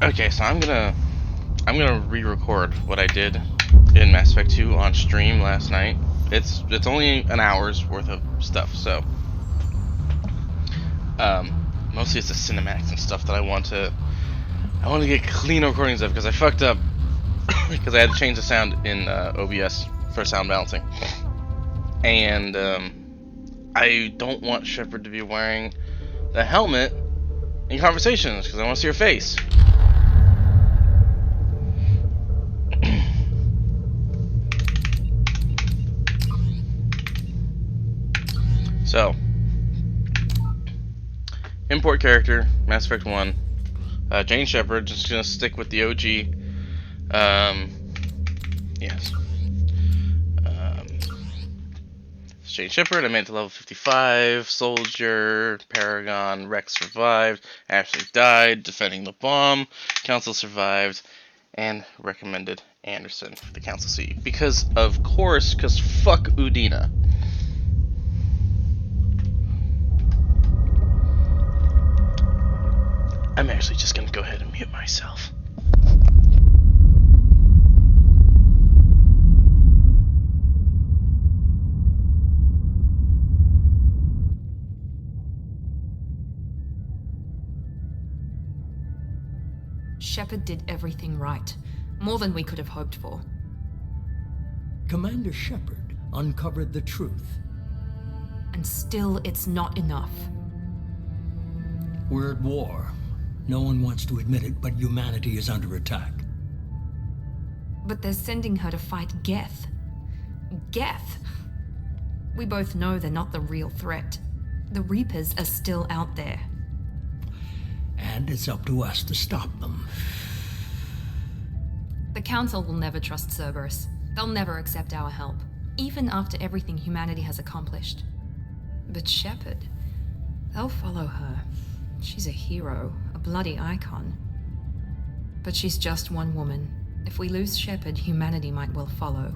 Okay, so I'm gonna re-record what I did in Mass Effect 2 on stream last night. It's only an hour's worth of stuff, so mostly it's the cinematics and stuff that I want to get clean recordings of because I fucked up because I had to change the sound in OBS for sound balancing, and I don't want Shepard to be wearing the helmet in conversations because I want to see her face. So, import character, Mass Effect 1, Jane Shepard, just gonna stick with the OG. Yes. Jane Shepard, I made it to level 55, Soldier, Paragon, Rex survived, Ashley died, defending the bomb, Council survived, and recommended Anderson for the Council seat. Because fuck Udina. I'm actually just gonna go ahead and mute myself. Shepard did everything right. More than we could have hoped for. Commander Shepard uncovered the truth. And still, it's not enough. We're at war. No one wants to admit it, but humanity is under attack. But they're sending her to fight Geth. Geth! We both know they're not the real threat. The Reapers are still out there. And it's up to us to stop them. The Council will never trust Cerberus. They'll never accept our help, even after everything humanity has accomplished. But Shepard, they'll follow her. She's a hero, a bloody icon. But she's just one woman. If we lose Shepard, humanity might well follow.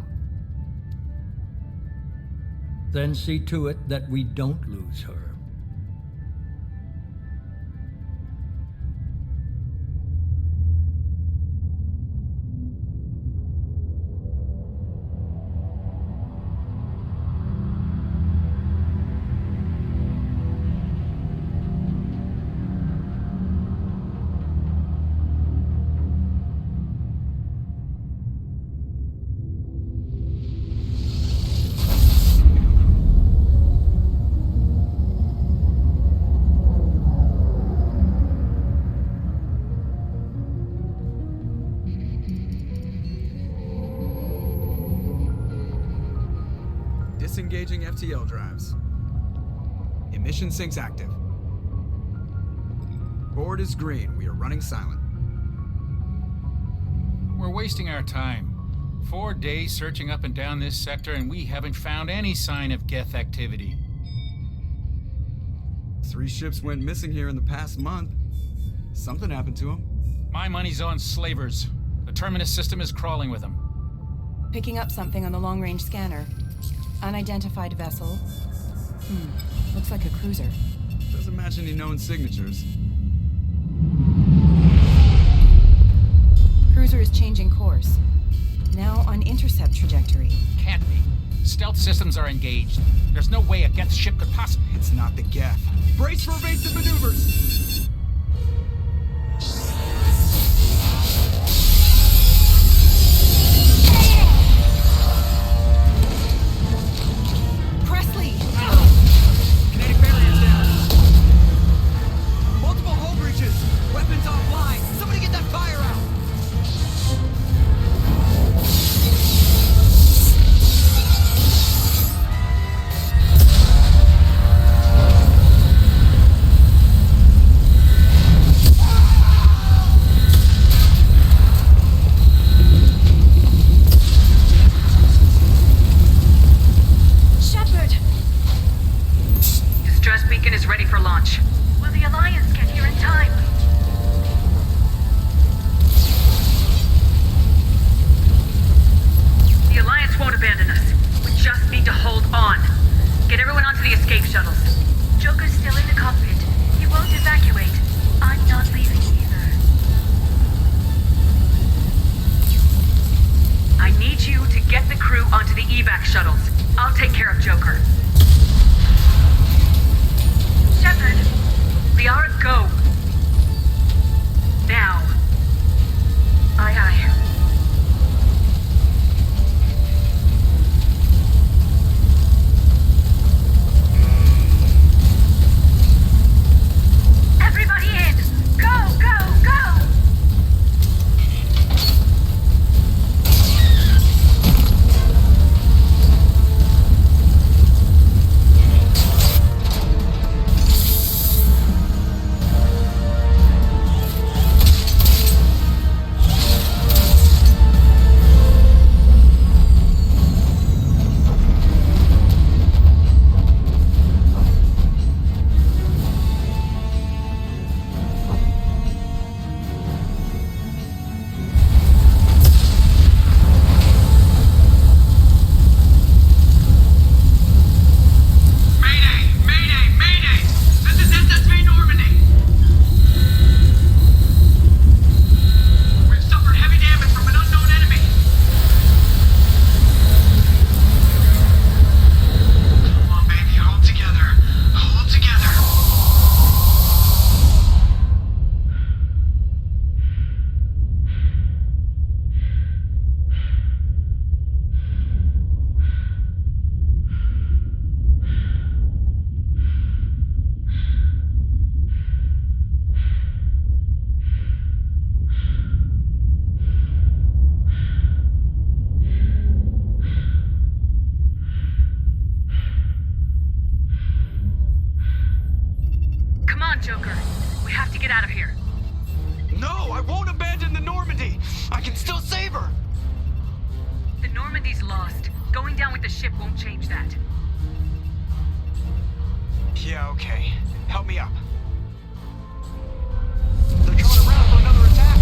Then see to it that we don't lose her. Disengaging FTL drives. Emission sinks active. Board is green. We are running silent. We're wasting our time. 4 days searching up and down this sector, and we haven't found any sign of Geth activity. 3 ships went missing here in the past month. Something happened to them. My money's on slavers. The Terminus system is crawling with them. Picking up something on the long-range scanner. Unidentified vessel. Looks like a cruiser. Doesn't match any known signatures. Cruiser is changing course. Now on intercept trajectory. Can't be. Stealth systems are engaged. There's no way a Geth ship could possibly... It's not the Geth. Brace for evasive maneuvers! Kinetic barriers down. Multiple hull breaches. Weapons offline. Somebody get that fire out. shuttles. I'll take care of Joker. Shepard. Liara, go. Now. Aye, aye. Everybody in! Go, go, go! Joker. We have to get out of here. No, I won't abandon the Normandy! I can still save her! The Normandy's lost. Going down with the ship won't change that. Yeah, okay. Help me up. They're coming around for another attack!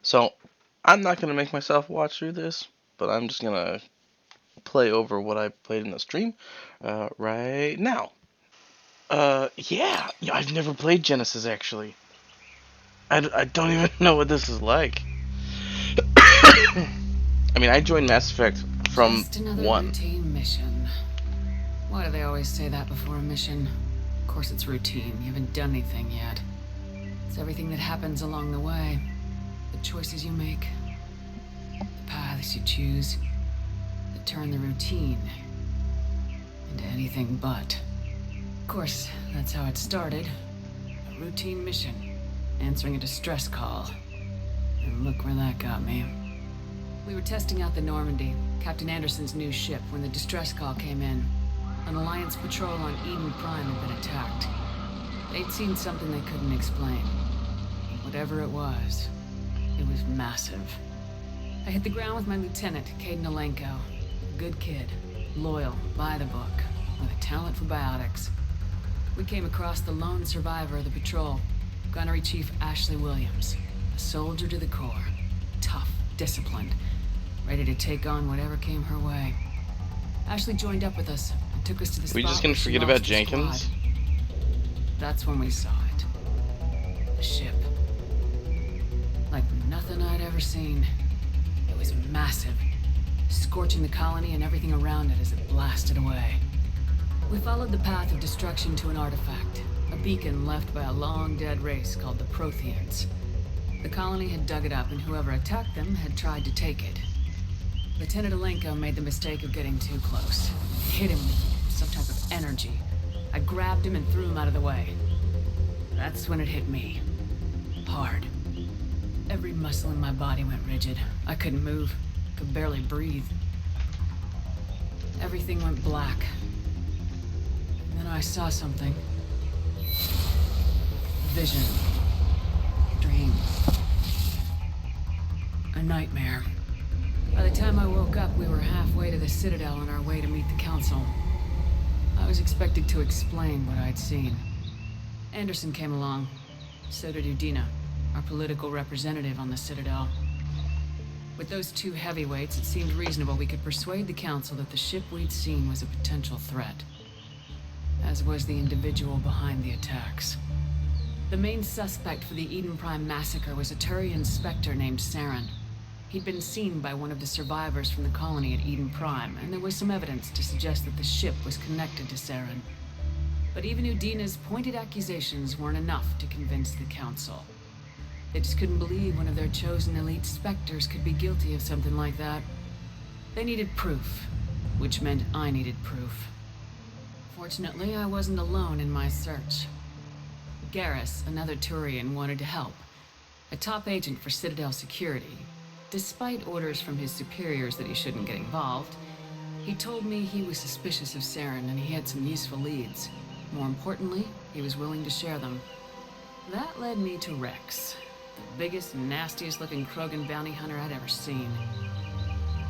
So, I'm not going to make myself watch through this, but I'm just going to play over what I played in the stream right now. Yeah, I've never played Genesis, actually. I don't even know what this is like. I mean, I joined Mass Effect from Just another 1. routine mission. Why do they always say that before a mission? Of course it's routine. You haven't done anything yet. It's everything that happens along the way. The choices you make. The paths you choose. That turn the routine into anything but. Of course, that's how it started. A routine mission. Answering a distress call. And look where that got me. We were testing out the Normandy, Captain Anderson's new ship, when the distress call came in. An Alliance patrol on Eden Prime had been attacked. They'd seen something they couldn't explain. Whatever it was massive. I hit the ground with my lieutenant, Caden Alenko. Good kid, loyal, by the book, with a talent for biotics. We came across the lone survivor of the patrol, Gunnery Chief Ashley Williams. A soldier to the core. Tough, disciplined, ready to take on whatever came her way. Ashley joined up with us and took us to the spot. We just gonna where she forget lost about the Jenkins? squad. That's when we saw it. The ship. Like nothing I'd ever seen. It was massive, scorching the colony and everything around it as it blasted away. We followed the path of destruction to an artifact, a beacon left by a long-dead race called the Protheans. The colony had dug it up, and whoever attacked them had tried to take it. Lieutenant Alenko made the mistake of getting too close. Hit him with some type of energy. I grabbed him and threw him out of the way. That's when it hit me. Hard. Every muscle in my body went rigid. I couldn't move, could barely breathe. Everything went black. And then I saw something. A vision. Dream. A nightmare. By the time I woke up, we were halfway to the Citadel on our way to meet the Council. I was expected to explain what I'd seen. Anderson came along. So did Udina, our political representative on the Citadel. With those two heavyweights, it seemed reasonable we could persuade the Council that the ship we'd seen was a potential threat. As was the individual behind the attacks. The main suspect for the Eden Prime massacre was a Turian Spectre named Saren. He'd been seen by one of the survivors from the colony at Eden Prime, and there was some evidence to suggest that the ship was connected to Saren. But even Udina's pointed accusations weren't enough to convince the Council. They just couldn't believe one of their chosen elite Spectres could be guilty of something like that. They needed proof, which meant I needed proof. Fortunately, I wasn't alone in my search. Garrus, another Turian, wanted to help. A top agent for Citadel security. Despite orders from his superiors that he shouldn't get involved, he told me he was suspicious of Saren and he had some useful leads. More importantly, he was willing to share them. That led me to Rex, the biggest, nastiest looking Krogan bounty hunter I'd ever seen.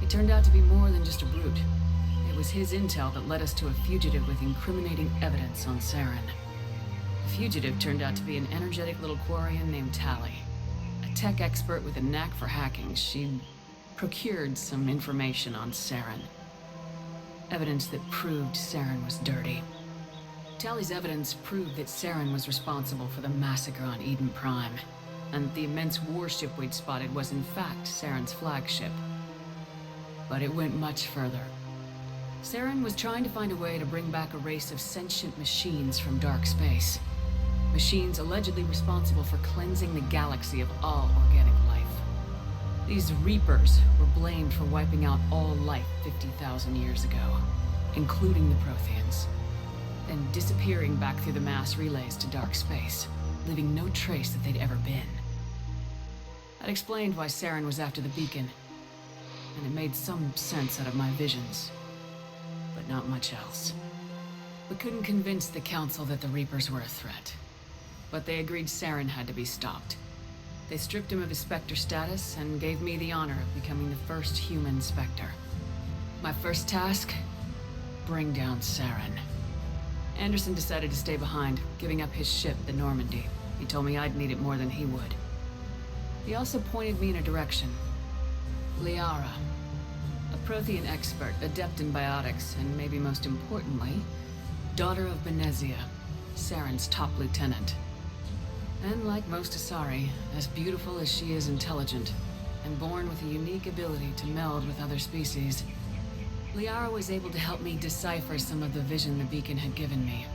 He turned out to be more than just a brute. It was his intel that led us to a fugitive with incriminating evidence on Saren. The fugitive turned out to be an energetic little Quarian named Tally. A tech expert with a knack for hacking, she'd procured some information on Saren. Evidence that proved Saren was dirty. Tally's evidence proved that Saren was responsible for the massacre on Eden Prime, and the immense warship we'd spotted was in fact Saren's flagship. But it went much further. Saren was trying to find a way to bring back a race of sentient machines from dark space. Machines allegedly responsible for cleansing the galaxy of all organic life. These Reapers were blamed for wiping out all life 50,000 years ago, including the Protheans, then disappearing back through the mass relays to dark space, leaving no trace that they'd ever been. That explained why Saren was after the beacon, and it made some sense out of my visions, but not much else. We couldn't convince the Council that the Reapers were a threat, but they agreed Saren had to be stopped. They stripped him of his Spectre status and gave me the honor of becoming the first human Spectre. My first task? Bring down Saren. Anderson decided to stay behind, giving up his ship, the Normandy. He told me I'd need it more than he would. He also pointed me in a direction. Liara. A Prothean expert, adept in biotics, and maybe most importantly, daughter of Benezia, Saren's top lieutenant. And like most Asari, as beautiful as she is intelligent, and born with a unique ability to meld with other species, Liara was able to help me decipher some of the vision the beacon had given me.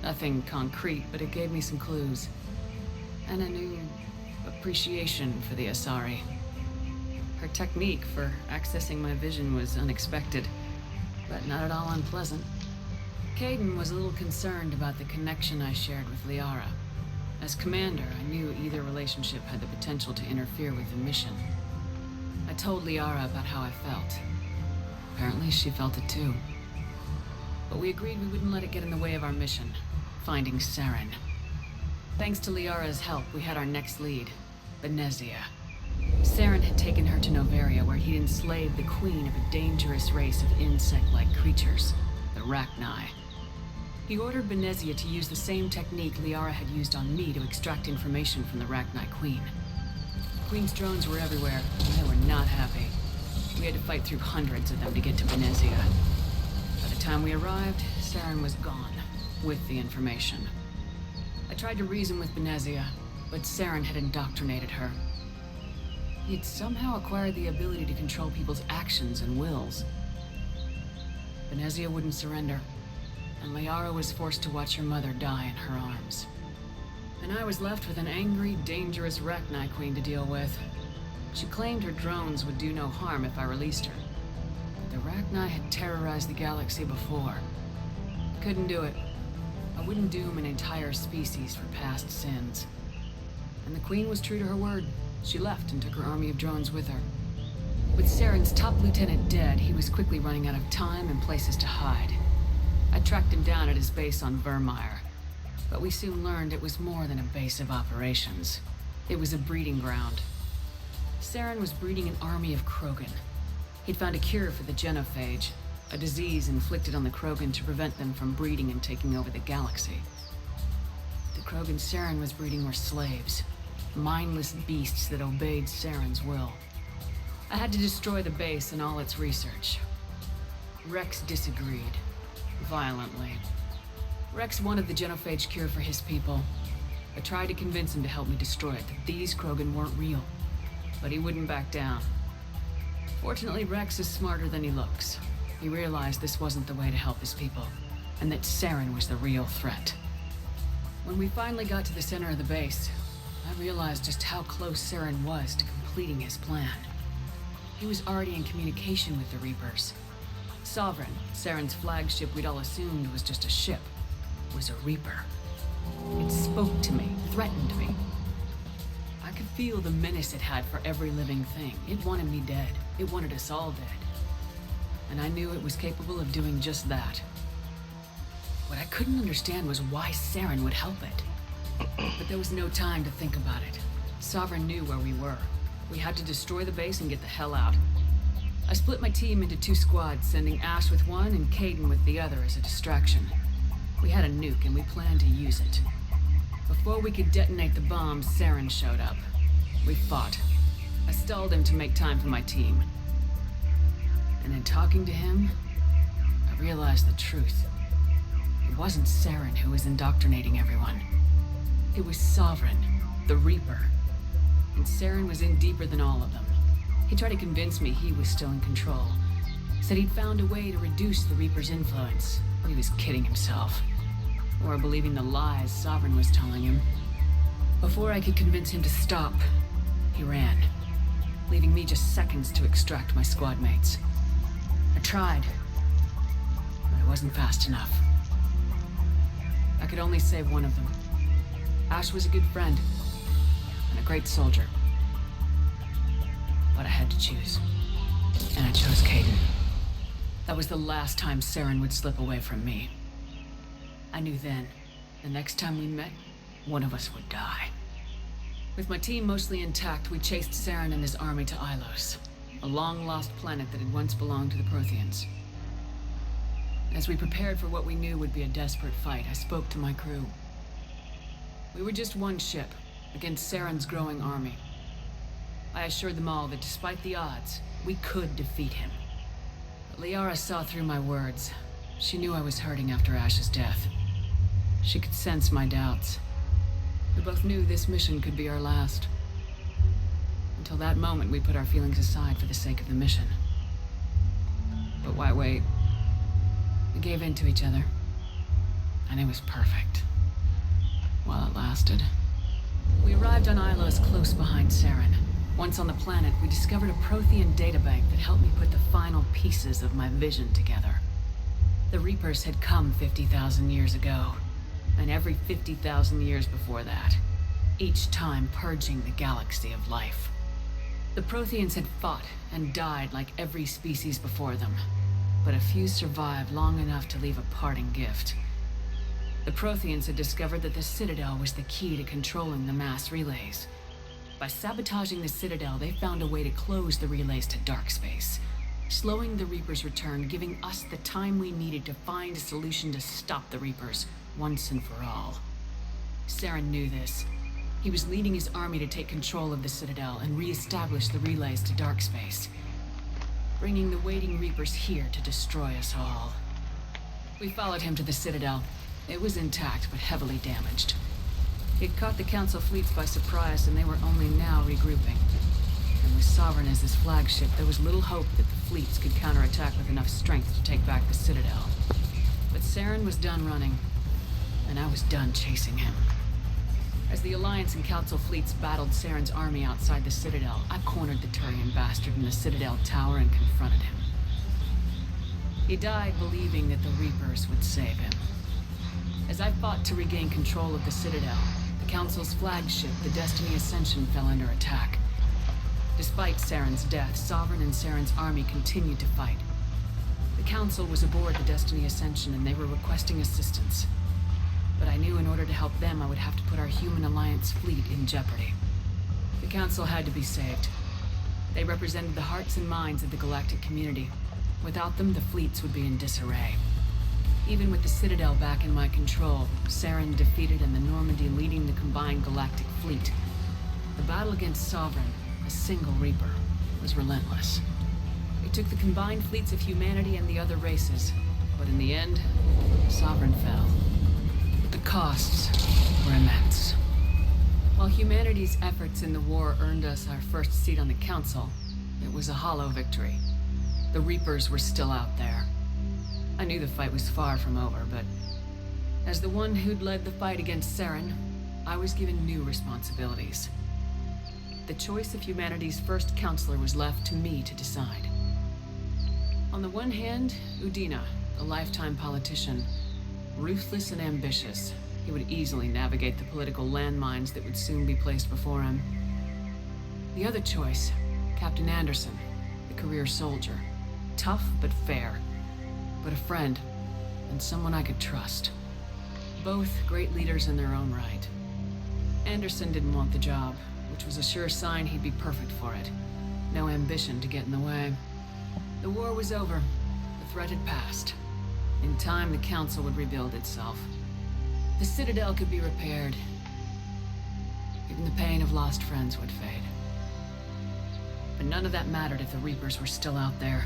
Nothing concrete, but it gave me some clues. And a new appreciation for the Asari. Her technique for accessing my vision was unexpected, but not at all unpleasant. Caden was a little concerned about the connection I shared with Liara. As commander, I knew either relationship had the potential to interfere with the mission. I told Liara about how I felt. Apparently, she felt it too. But we agreed we wouldn't let it get in the way of our mission, finding Saren. Thanks to Liara's help, we had our next lead, Benezia. Saren had taken her to Novaria, where he'd enslaved the queen of a dangerous race of insect-like creatures, the Rachni. He ordered Benezia to use the same technique Liara had used on me to extract information from the Rachni queen. The queen's drones were everywhere, and they were not happy. We had to fight through hundreds of them to get to Benezia. By the time we arrived, Saren was gone, with the information. I tried to reason with Benezia, but Saren had indoctrinated her. He had somehow acquired the ability to control people's actions and wills. Benezia wouldn't surrender, and Liara was forced to watch her mother die in her arms. And I was left with an angry, dangerous Rachni queen to deal with. She claimed her drones would do no harm if I released her. But the Rachni had terrorized the galaxy before. I couldn't do it. I wouldn't doom an entire species for past sins. And the queen was true to her word. She left and took her army of drones with her. With Saren's top lieutenant dead, he was quickly running out of time and places to hide. I tracked him down at his base on Vermeer, but we soon learned it was more than a base of operations. It was a breeding ground. Saren was breeding an army of Krogan. He'd found a cure for the genophage, a disease inflicted on the Krogan to prevent them from breeding and taking over the galaxy. The Krogan Saren was breeding were slaves, mindless beasts that obeyed Saren's will. I had to destroy the base and all its research. Rex disagreed, violently. Rex wanted the genophage cure for his people. I tried to convince him to help me destroy it, that these Krogan weren't real. But he wouldn't back down. Fortunately, Rex is smarter than he looks. He realized this wasn't the way to help his people, and that Saren was the real threat. When we finally got to the center of the base, I realized just how close Saren was to completing his plan. He was already in communication with the Reapers. Sovereign, Saren's flagship we'd all assumed was just a ship, was a Reaper. It spoke to me, threatened me. I could feel the menace it had for every living thing. It wanted me dead. It wanted us all dead. And I knew it was capable of doing just that. What I couldn't understand was why Saren would help it. But there was no time to think about it. Sovereign knew where we were. We had to destroy the base and get the hell out. I split my team into 2 squads, sending Ash with one and Caden with the other as a distraction. We had a nuke and we planned to use it. Before we could detonate the bombs, Saren showed up. We fought. I stalled him to make time for my team. And in talking to him, I realized the truth. It wasn't Saren who was indoctrinating everyone. It was Sovereign, the Reaper. And Saren was in deeper than all of them. He tried to convince me he was still in control. Said he'd found a way to reduce the Reaper's influence, but he was kidding himself. Or believing the lies Sovereign was telling him. Before I could convince him to stop, he ran, leaving me just seconds to extract my squad mates. I tried, but I wasn't fast enough. I could only save one of them. Ash was a good friend, and a great soldier. But I had to choose. And I chose Caden. That was the last time Saren would slip away from me. I knew then, the next time we met, one of us would die. With my team mostly intact, we chased Saren and his army to Ilos, a long-lost planet that had once belonged to the Protheans. As we prepared for what we knew would be a desperate fight, I spoke to my crew. We were just one ship, against Saren's growing army. I assured them all that despite the odds, we could defeat him. But Liara saw through my words. She knew I was hurting after Ash's death. She could sense my doubts. We both knew this mission could be our last. Until that moment, we put our feelings aside for the sake of the mission. But why wait? We gave in to each other. And it was perfect. While it lasted. We arrived on Ilos close behind Saren. Once on the planet, we discovered a Prothean databank that helped me put the final pieces of my vision together. The Reapers had come 50,000 years ago, and every 50,000 years before that, each time purging the galaxy of life. The Protheans had fought and died like every species before them, but a few survived long enough to leave a parting gift. The Protheans had discovered that the Citadel was the key to controlling the mass relays. By sabotaging the Citadel, they found a way to close the relays to dark space, slowing the Reaper's return, giving us the time we needed to find a solution to stop the Reapers once and for all. Saren knew this. He was leading his army to take control of the Citadel and re-establish the relays to dark space, bringing the waiting Reapers here to destroy us all. We followed him to the Citadel. It was intact, but heavily damaged. It caught the Council fleets by surprise, and they were only now regrouping. And with Sovereign as his flagship, there was little hope that the fleets could counterattack with enough strength to take back the Citadel. But Saren was done running, and I was done chasing him. As the Alliance and Council fleets battled Saren's army outside the Citadel, I cornered the Turian bastard in the Citadel tower and confronted him. He died believing that the Reapers would save him. As I fought to regain control of the Citadel, the Council's flagship, the Destiny Ascension, fell under attack. Despite Saren's death, Sovereign and Saren's army continued to fight. The Council was aboard the Destiny Ascension and they were requesting assistance. But I knew in order to help them, I would have to put our Human Alliance fleet in jeopardy. The Council had to be saved. They represented the hearts and minds of the galactic community. Without them, the fleets would be in disarray. Even with the Citadel back in my control, Saren defeated and the Normandy leading the combined galactic fleet, the battle against Sovereign, a single Reaper, was relentless. It took the combined fleets of humanity and the other races, but in the end, Sovereign fell. But the costs were immense. While humanity's efforts in the war earned us our first seat on the Council, it was a hollow victory. The Reapers were still out there. I knew the fight was far from over, but as the one who'd led the fight against Saren, I was given new responsibilities. The choice of humanity's first counselor was left to me to decide. On the one hand, Udina, a lifetime politician, ruthless and ambitious. He would easily navigate the political landmines that would soon be placed before him. The other choice, Captain Anderson, the career soldier. Tough but fair, but a friend, and someone I could trust. Both great leaders in their own right. Anderson didn't want the job, which was a sure sign he'd be perfect for it. No ambition to get in the way. The war was over. The threat had passed. In time, the Council would rebuild itself. The Citadel could be repaired. Even the pain of lost friends would fade. But none of that mattered if the Reapers were still out there.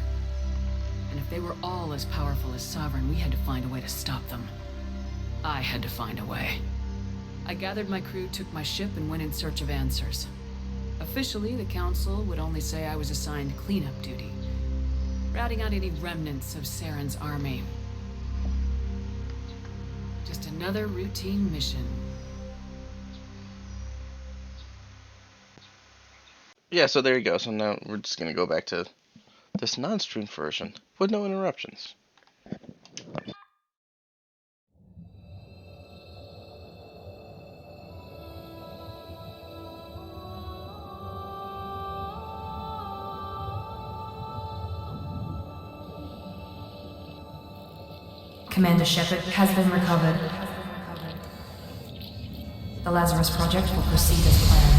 And if they were all as powerful as Sovereign, we had to find a way to stop them. I had to find a way. I gathered my crew, took my ship, and went in search of answers. Officially, the Council would only say I was assigned cleanup duty, routing out any remnants of Saren's army. Just another routine mission. Yeah, so there you go. So now we're just gonna go back to this non-streamed version with no interruptions. Commander Shepard has been recovered. The Lazarus Project will proceed as planned.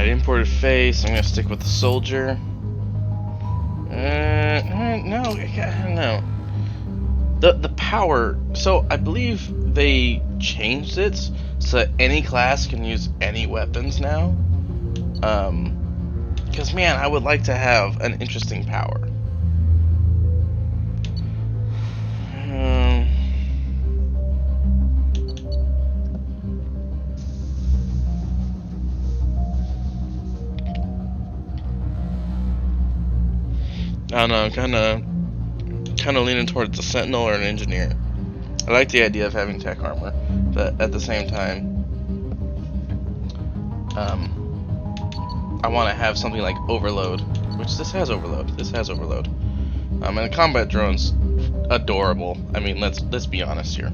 Imported face. I'm gonna stick with the soldier. No, I don't know. The power. So I believe they changed it so that any class can use any weapons now. Because man, I would like to have an interesting power. I don't know, kind of leaning towards a sentinel or an engineer. I like the idea of having tech armor, but at the same time, I want to have something like overload, which this has overload. This has overload. And the combat drone's adorable. I mean, let's be honest here.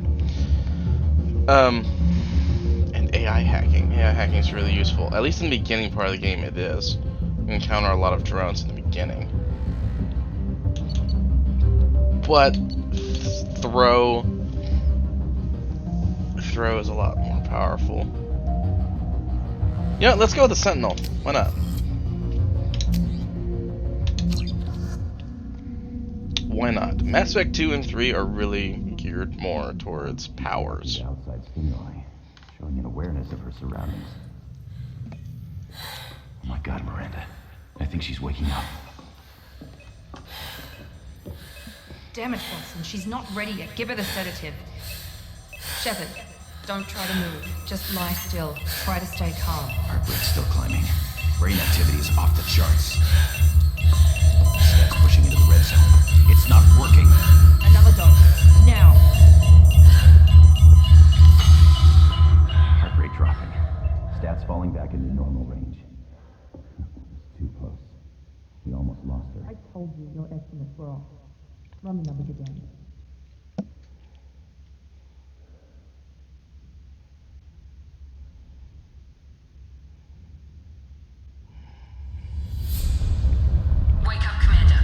And AI hacking. AI hacking is really useful. At least in the beginning part of the game, it is. You encounter a lot of drones in the beginning. But throw is a lot more powerful. Yeah, let's go with the Sentinel. Why not? Why not? Mass Effect 2 and 3 are really geared more towards powers. The outside stimuli, showing an awareness of her surroundings. Oh my God, Miranda. I think she's waking up. Damn it, Watson. She's not ready yet. Give her the sedative. Shepard, don't try to move. Just lie still. Try to stay calm. Heart rate's still climbing. Brain activity is off the charts. Step's pushing into the red zone. It's not working. Another dose. Now. Heart rate dropping. Stats falling back into normal range. Too close. We almost lost her. I told you your estimates were off. Run the numbers again. Wake up, Commander.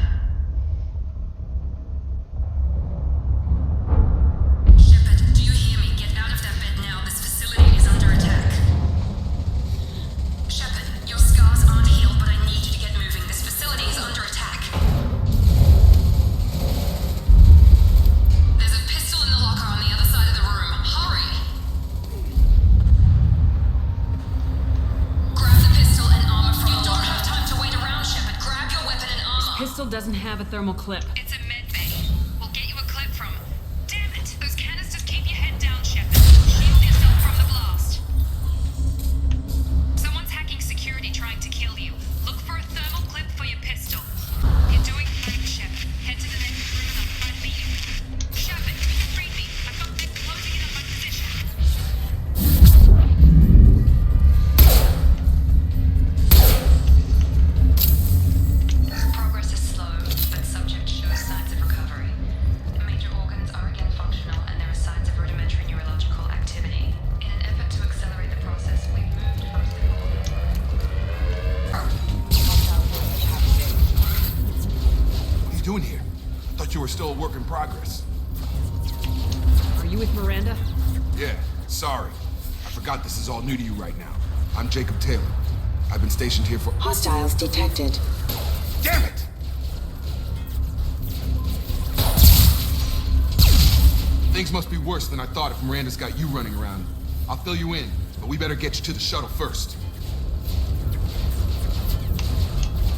Shepard, do you hear me? Get out of that bed now. This facility is under attack. Shepard, your scars aren't healed, but I need you to get moving. This facility is under attack. There's a pistol in the locker on the other side of the room. Hurry! Grab the pistol and armor from the locker. You don't have time to wait around, Shepard. Grab your weapon and armor. Pistol doesn't have a thermal clip. It's a med bay. We'll get you a clip from. Damn it! Those canisters keep your head down, Shepard. Shield yourself from the blast. Someone's hacking security trying to kill you. Look for a thermal clip for your pistol. You're doing fine, Shepard. Head to the next room and I'll try to beat you. Shepard, read me. I've got men closing in on my position. Progress is slow, but subject shows signs of recovery. Major organs are again functional, and there are signs of rudimentary neurological activity. In an effort to accelerate the process, we've moved first What are you doing here? I thought you were still a work in progress. Are you with Miranda? Yeah, sorry. I forgot this is all new to you right now. I'm Jacob Taylor. I've been stationed here for— Hostiles detected. Damn it! Things must be worse than I thought if Miranda's got you running around. I'll fill you in, but we better get you to the shuttle first.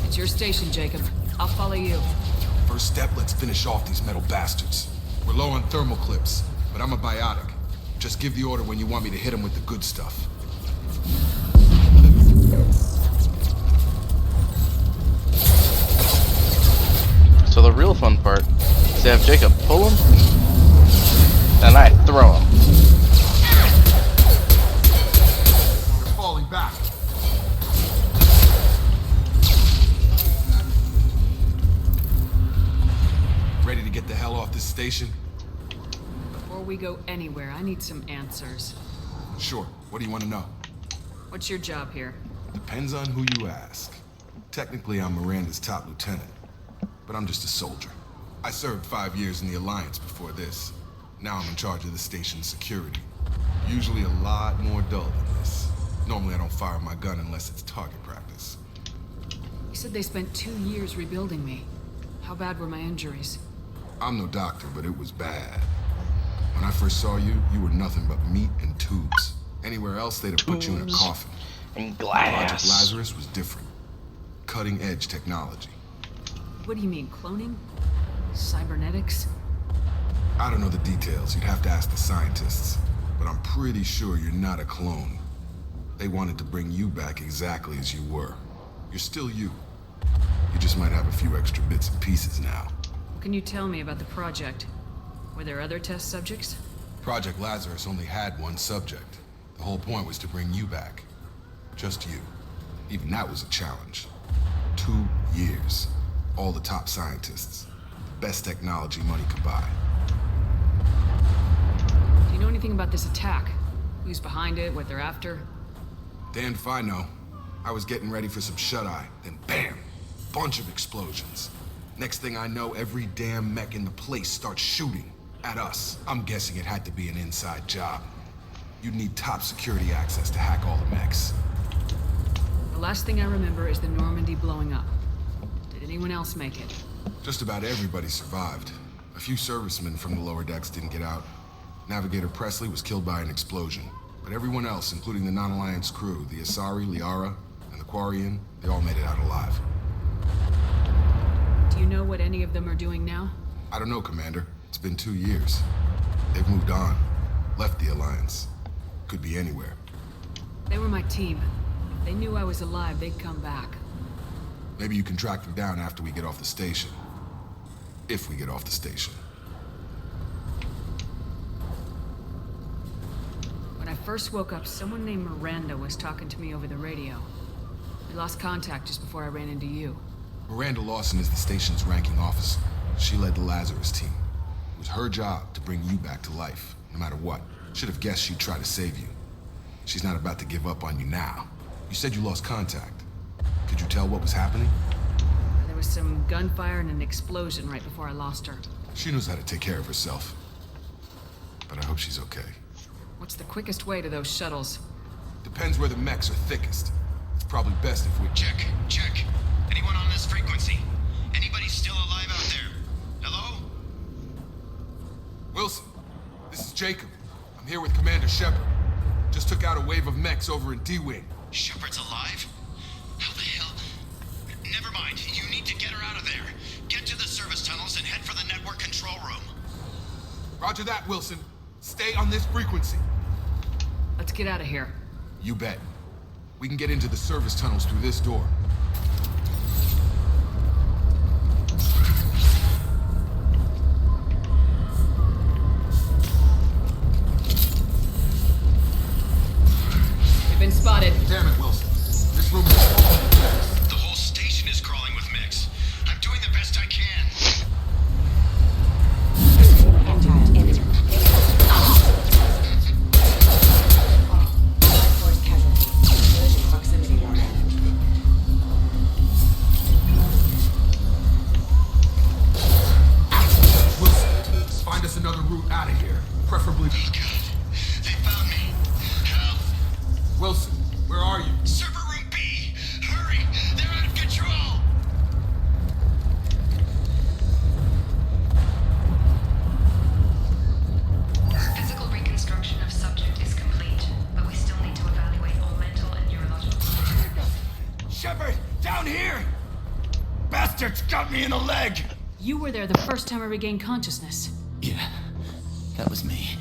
It's your station, Jacob. I'll follow you. First step, let's finish off these metal bastards. We're low on thermal clips, but I'm a biotic. Just give the order when you want me to hit them with the good stuff. So the real fun part is to have Jacob pull him, and I throw him. They're falling back. Ready to get the hell off this station? Before we go anywhere, I need some answers. Sure. What do you want to know? What's your job here? Depends on who you ask. Technically, I'm Miranda's top lieutenant, but I'm just a soldier. I served 5 years in the Alliance before this. Now I'm in charge of the station's security. Usually a lot more dull than this. Normally I don't fire my gun unless it's target practice. You said they spent 2 years rebuilding me. How bad were my injuries? I'm no doctor, but it was bad. When I first saw you, you were nothing but meat and tubes. Anywhere else, they'd have put you in a coffin. And Project glass. Lazarus was different. Cutting-edge technology. What do you mean, cloning? Cybernetics? I don't know the details. You'd have to ask the scientists. But I'm pretty sure you're not a clone. They wanted to bring you back exactly as you were. You're still you. You just might have a few extra bits and pieces now. What can you tell me about the project? Were there other test subjects? Project Lazarus only had one subject. The whole point was to bring you back. Just you. Even that was a challenge. 2 years. All the top scientists. Best technology money could buy. Do you know anything about this attack? Who's behind it, what they're after? Damned if I know. I was getting ready for some shut-eye, then bam! Bunch of explosions. Next thing I know, every damn mech in the place starts shooting. At us. I'm guessing it had to be an inside job. You'd need top security access to hack all the mechs. The last thing I remember is the Normandy blowing up. Did anyone else make it? Just about everybody survived. A few servicemen from the lower decks didn't get out. Navigator Presley was killed by an explosion. But everyone else, including the non-Alliance crew, the Asari, Liara, and the Quarian, they all made it out alive. Do you know what any of them are doing now? I don't know, Commander. It's been 2 years. They've moved on. Left the Alliance. Could be anywhere. They were my team. If they knew I was alive, they'd come back. Maybe you can track them down after we get off the station. If we get off the station. When I first woke up, someone named Miranda was talking to me over the radio. We lost contact just before I ran into you. Miranda Lawson is the station's ranking officer. She led the Lazarus team. It was her job to bring you back to life, no matter what. Should have guessed she'd try to save you. She's not about to give up on you now. You said you lost contact. Could you tell what was happening? There was some gunfire and an explosion right before I lost her. She knows how to take care of herself. But I hope she's okay. What's the quickest way to those shuttles? Depends where the mechs are thickest. It's probably best if we... Check. Anyone on this frequency? Anybody still alive out there? Hello? Wilson, this is Jacob. I'm here with Commander Shepard. Just took out a wave of mechs over in D-Wing. Shepard's alive? How the hell? Never mind. You need to get her out of there. Get to the service tunnels and head for the network control room. Roger that, Wilson. Stay on this frequency. Let's get out of here. You bet. We can get into the service tunnels through this door. We've been spotted. Damn it, Wilson. This room is full of mechs. The whole station is crawling with mechs. I'm doing the best I can. Another route out of here. Preferably... God. They found me. Help. Wilson, where are you? Server room B. Hurry. They're out of control. Physical reconstruction of subject is complete, but we still need to evaluate all mental and neurological... Shepard, down here! Bastards got me in the leg! You were there the first time I regained consciousness. Yeah, that was me.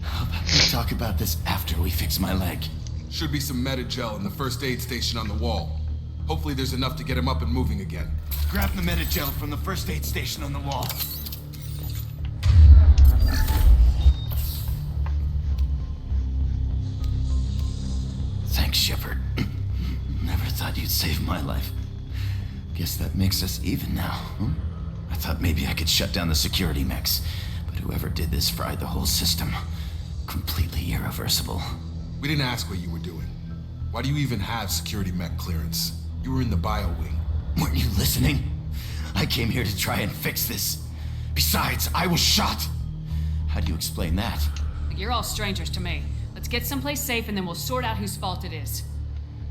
How about we talk about this after we fix my leg? Should be some Medi-gel in the first aid station on the wall. Hopefully there's enough to get him up and moving again. Grab the Medi-gel from the first aid station on the wall. Thanks, Shepard. Never thought you'd save my life. Guess that makes us even now, huh? I thought maybe I could shut down the security mechs, but whoever did this fried the whole system. Completely irreversible. We didn't ask what you were doing. Why do you even have security mech clearance? You were in the bio wing. Weren't you listening? I came here to try and fix this. Besides, I was shot. How do you explain that? You're all strangers to me. Let's get someplace safe and then we'll sort out whose fault it is.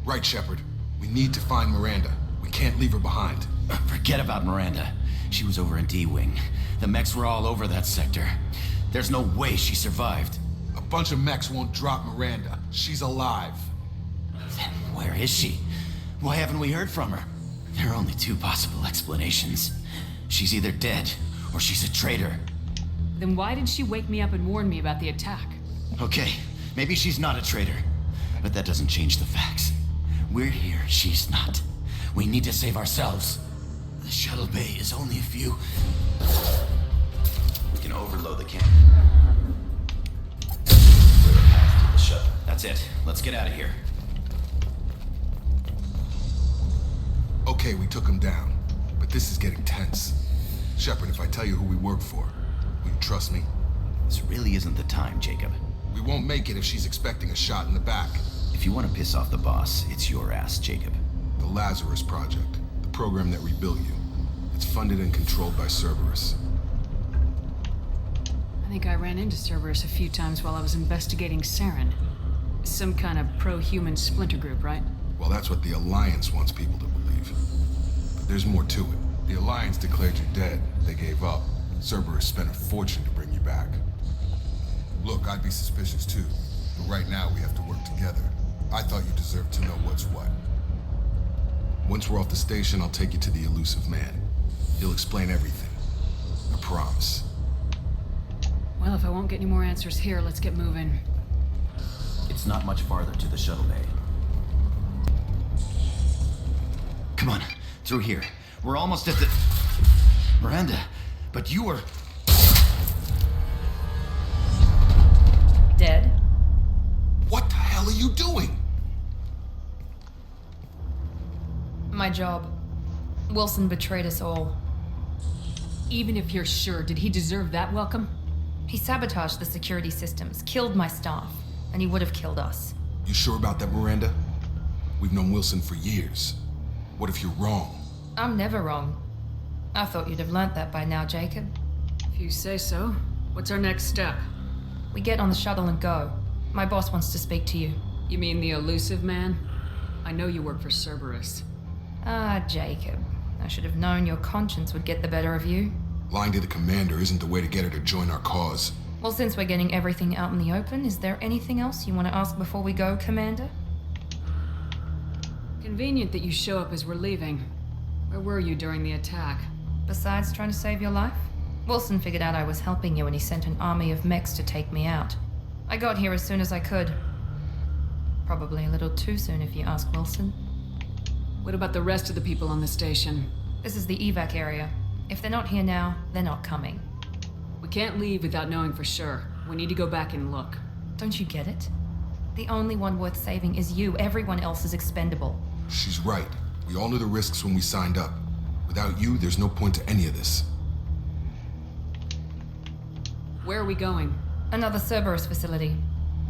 Right, Shepard. We need to find Miranda. We can't leave her behind. Forget about Miranda. She was over in D-Wing. The mechs were all over that sector. There's no way she survived. A bunch of mechs won't drop Miranda. She's alive. Then where is she? Why haven't we heard from her? There are only two possible explanations. She's either dead, or she's a traitor. Then why did she wake me up and warn me about the attack? Okay, maybe she's not a traitor. But that doesn't change the facts. We're here, she's not. We need to save ourselves. The shuttle bay is only a few. We can overload the cannon. Clear a path to the shuttle. That's it. Let's get out of here. Okay, we took him down, but this is getting tense. Shepard, if I tell you who we work for, will you trust me? This really isn't the time, Jacob. We won't make it if she's expecting a shot in the back. If you want to piss off the boss, it's your ass, Jacob. The Lazarus Project, the program that rebuilt you. It's funded and controlled by Cerberus. I think I ran into Cerberus a few times while I was investigating Saren. Some kind of pro-human splinter group, right? Well, that's what the Alliance wants people to believe. But there's more to it. The Alliance declared you dead. They gave up. Cerberus spent a fortune to bring you back. Look, I'd be suspicious too. But right now we have to work together. I thought you deserved to know what's what. Once we're off the station, I'll take you to the elusive man. He'll explain everything. I promise. Well, if I won't get any more answers here, let's get moving. It's not much farther to the shuttle bay. Come on, through here. We're almost at the... Miranda, but you were... Dead? What the hell are you doing? My job. Wilson betrayed us all. Even if you're sure, did he deserve that welcome? He sabotaged the security systems, killed my staff, and he would have killed us. You sure about that, Miranda? We've known Wilson for years. What if you're wrong? I'm never wrong. I thought you'd have learnt that by now, Jacob. If you say so. What's our next step? We get on the shuttle and go. My boss wants to speak to you. You mean the elusive man? I know you work for Cerberus. Ah, Jacob. I should have known your conscience would get the better of you. Lying to the commander isn't the way to get her to join our cause. Well, since we're getting everything out in the open, is there anything else you want to ask before we go, Commander? Convenient that you show up as we're leaving. Where were you during the attack? Besides trying to save your life? Wilson figured out I was helping you and he sent an army of mechs to take me out. I got here as soon as I could. Probably a little too soon if you ask Wilson. What about the rest of the people on the station? This is the evac area. If they're not here now, they're not coming. We can't leave without knowing for sure. We need to go back and look. Don't you get it? The only one worth saving is you. Everyone else is expendable. She's right. We all knew the risks when we signed up. Without you, there's no point to any of this. Where are we going? Another Cerberus facility.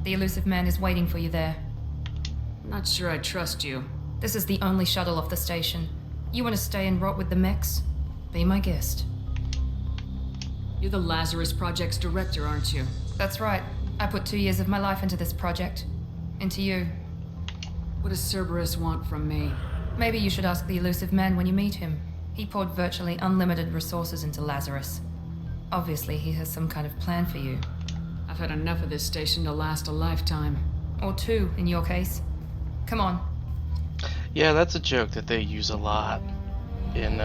The elusive man is waiting for you there. I'm not sure I trust you. This is the only shuttle off the station. You want to stay and rot with the mechs? Be my guest. You're the Lazarus Project's director, aren't you? That's right. I put 2 years of my life into this project. Into you. What does Cerberus want from me? Maybe you should ask the elusive man when you meet him. He poured virtually unlimited resources into Lazarus. Obviously, he has some kind of plan for you. I've had enough of this station to last a lifetime. Or 2, in your case. Come on. Yeah, that's a joke that they use a lot in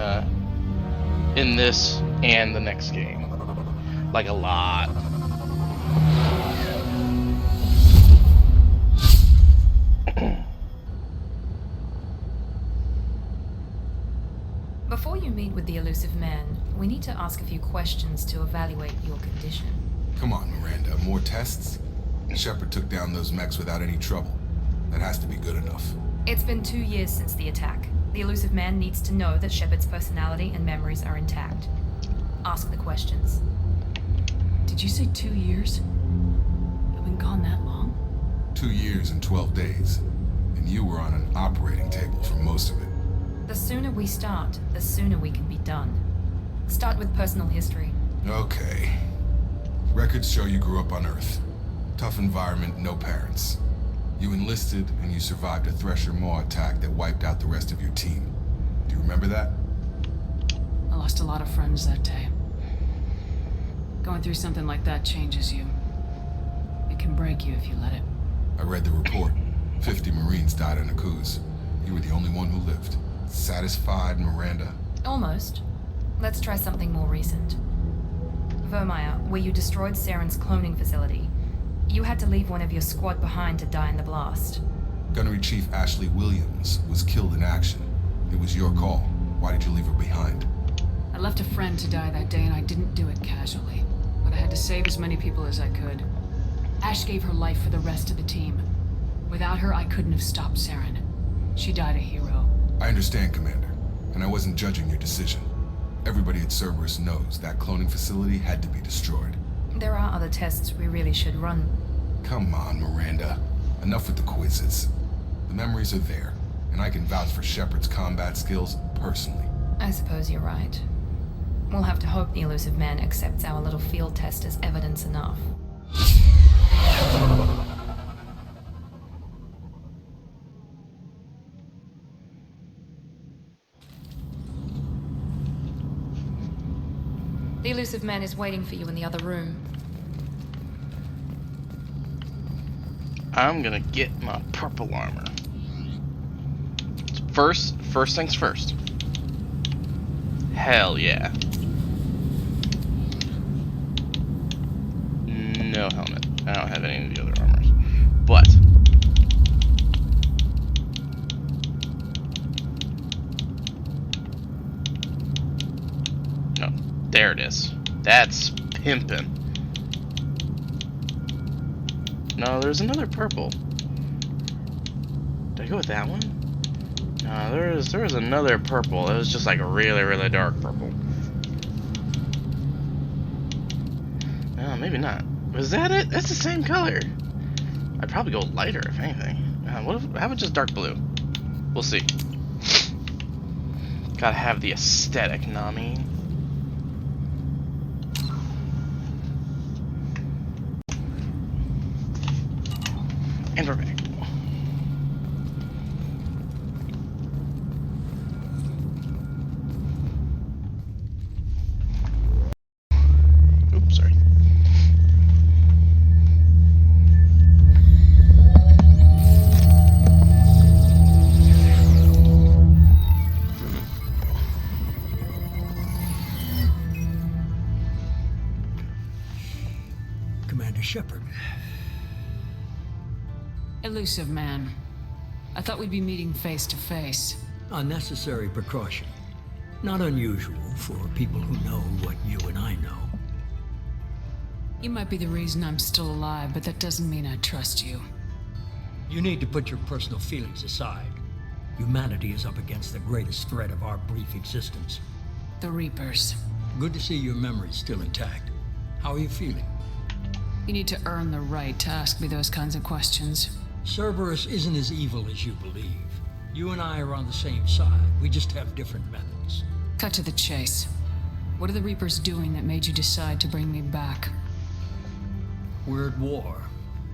this and the next game. Like a lot. Before you meet with the elusive man, we need to ask a few questions to evaluate your condition. Come on, Miranda. More tests? Shepard took down those mechs without any trouble. That has to be good enough. It's been 2 years since the attack. The elusive man needs to know that Shepard's personality and memories are intact. Ask the questions. Did you say 2 years? You've been gone that long? 2 years and 12 days. And you were on an operating table for most of it. The sooner we start, the sooner we can be done. Start with personal history. Okay. Records show you grew up on Earth. Tough environment, no parents. You enlisted and you survived a Thresher Maw attack that wiped out the rest of your team. Do you remember that? I lost a lot of friends that day. Going through something like that changes you. It can break you if you let it. I read the report. 50 Marines died in a cruise. You were the only one who lived. Satisfied, Miranda? Almost. Let's try something more recent. Vermeer, where you destroyed Saren's cloning facility. You had to leave one of your squad behind to die in the blast. Gunnery Chief Ashley Williams was killed in action. It was your call. Why did you leave her behind? I left a friend to die that day, and I didn't do it casually. But I had to save as many people as I could. Ash gave her life for the rest of the team. Without her, I couldn't have stopped Saren. She died a hero. I understand, Commander, and I wasn't judging your decision. Everybody at Cerberus knows that cloning facility had to be destroyed. There are other tests we really should run. Come on, Miranda. Enough with the quizzes. The memories are there, and I can vouch for Shepard's combat skills personally. I suppose you're right. We'll have to hope the elusive man accepts our little field test as evidence enough. The elusive man is waiting for you in the other room. I'm gonna get my purple armor. First things first. Hell yeah. No helmet. I don't have any of the other armors. But no, there it is. That's pimpin'. No, there's another purple. Did I go with that one? No, there was another purple. It was just like a really, really dark purple. No, maybe not. Was that it? That's the same color. I'd probably go lighter if anything. How about just dark blue? We'll see. Gotta have the aesthetic, know what I mean? And we're back. Oops, sorry. Commander Shepard. Elusive man. I thought we'd be meeting face to face. A necessary precaution. Not unusual for people who know what you and I know. You might be the reason I'm still alive, but that doesn't mean I trust you. You need to put your personal feelings aside. Humanity is up against the greatest threat of our brief existence. The Reapers. Good to see your memory's still intact. How are you feeling? You need to earn the right to ask me those kinds of questions. Cerberus isn't as evil as you believe. You and I are on the same side. We just have different methods. Cut to the chase. What are the Reapers doing that made you decide to bring me back? We're at war.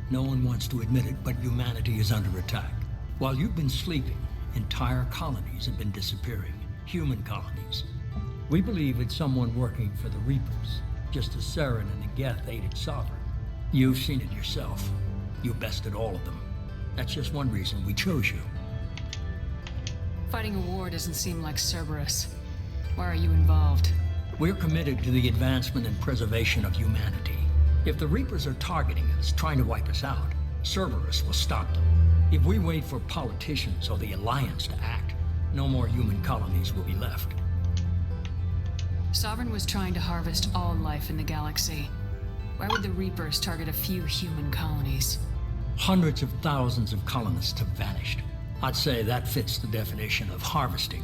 No one wants to admit it, but humanity is under attack. While you've been sleeping, entire colonies have been disappearing. Human colonies. We believe it's someone working for the Reapers, just as Saren and the Geth aided Sovereign. You've seen it yourself. You bested all of them. That's just one reason we chose you. Fighting a war doesn't seem like Cerberus. Why are you involved? We're committed to the advancement and preservation of humanity. If the Reapers are targeting us, trying to wipe us out, Cerberus will stop them. If we wait for politicians or the Alliance to act, no more human colonies will be left. Sovereign was trying to harvest all life in the galaxy. Why would the Reapers target a few human colonies? Hundreds of thousands of colonists have vanished. I'd say that fits the definition of harvesting.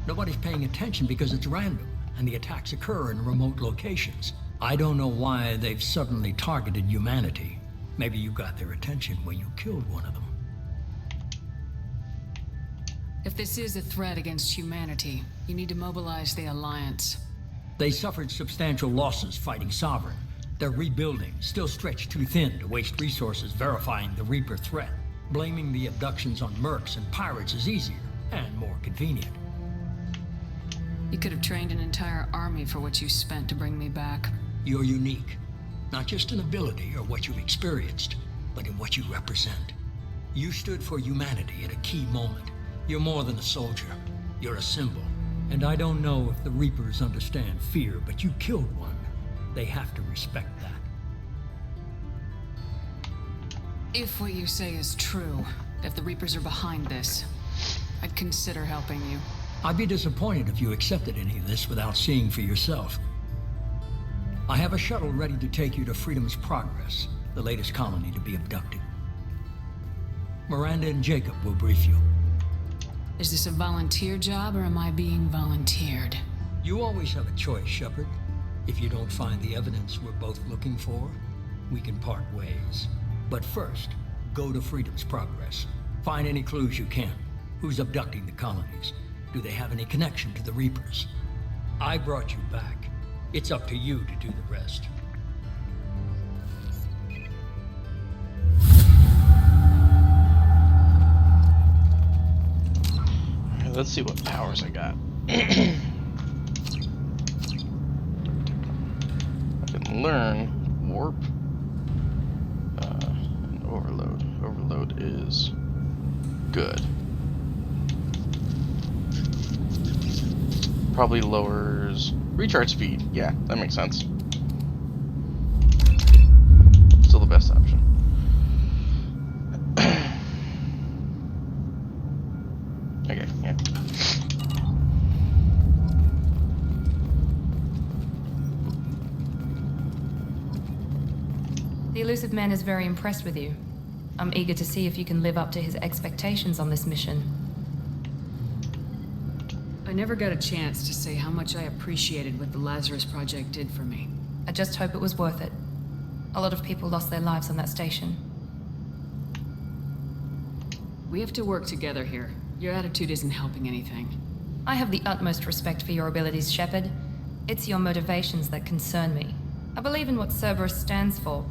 Nobody's paying attention because it's random, and the attacks occur in remote locations. I don't know why they've suddenly targeted humanity. Maybe you got their attention when you killed one of them. If this is a threat against humanity, you need to mobilize the Alliance. They suffered substantial losses fighting Sovereign. They're rebuilding, still stretched too thin to waste resources verifying the Reaper threat. Blaming the abductions on mercs and pirates is easier and more convenient. You could have trained an entire army for what you spent to bring me back. You're unique. Not just in ability or what you've experienced, but in what you represent. You stood for humanity at a key moment. You're more than a soldier. You're a symbol. And I don't know if the Reapers understand fear, but you killed one. They have to respect that. If what you say is true, If the Reapers are behind this, I'd consider helping you. I'd be disappointed if you accepted any of this without seeing for yourself. I have a shuttle ready to take you to Freedom's Progress, the latest colony to be abducted. Miranda and Jacob will brief you. Is this a volunteer job, or am I being volunteered? You always have a choice, Shepard. If you don't find the evidence we're both looking for, we can part ways. But first, go to Freedom's Progress. Find any clues you can. Who's abducting the colonies? Do they have any connection to the Reapers? I brought you back. It's up to you to do the rest. Alright, let's see what powers I got. I can learn warp and overload. Overload is good. Probably lowers recharge speed. Yeah, that makes sense. Still the best option. Okay, yeah. The elusive man is very impressed with you. I'm eager to see if you can live up to his expectations on this mission. I never got a chance to say how much I appreciated what the Lazarus Project did for me. I just hope it was worth it. A lot of people lost their lives on that station. We have to work together here. Your attitude isn't helping anything. I have the utmost respect for your abilities, Shepard. It's your motivations that concern me. I believe in what Cerberus stands for.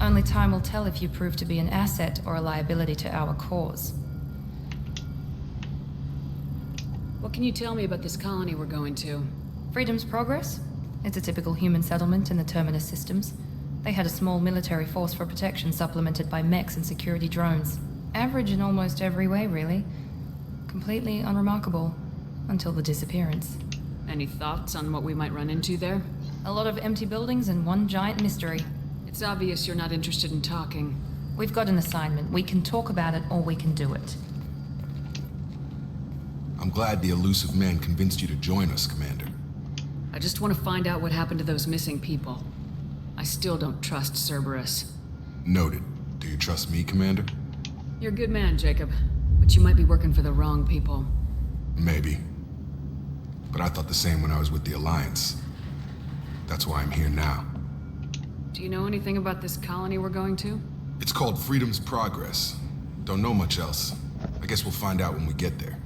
Only time will tell if you prove to be an asset or a liability to our cause. What can you tell me about this colony we're going to? Freedom's Progress? It's a typical human settlement in the Terminus systems. They had a small military force for protection supplemented by mechs and security drones. Average in almost every way, really. Completely unremarkable. Until the disappearance. Any thoughts on what we might run into there? A lot of empty buildings and one giant mystery. It's obvious you're not interested in talking. We've got an assignment. We can talk about it or we can do it. I'm glad the elusive man convinced you to join us, Commander. I just want to find out what happened to those missing people. I still don't trust Cerberus. Noted. Do you trust me, Commander? You're a good man, Jacob. But you might be working for the wrong people. Maybe. But I thought the same when I was with the Alliance. That's why I'm here now. Do you know anything about this colony we're going to? It's called Freedom's Progress. Don't know much else. I guess we'll find out when we get there.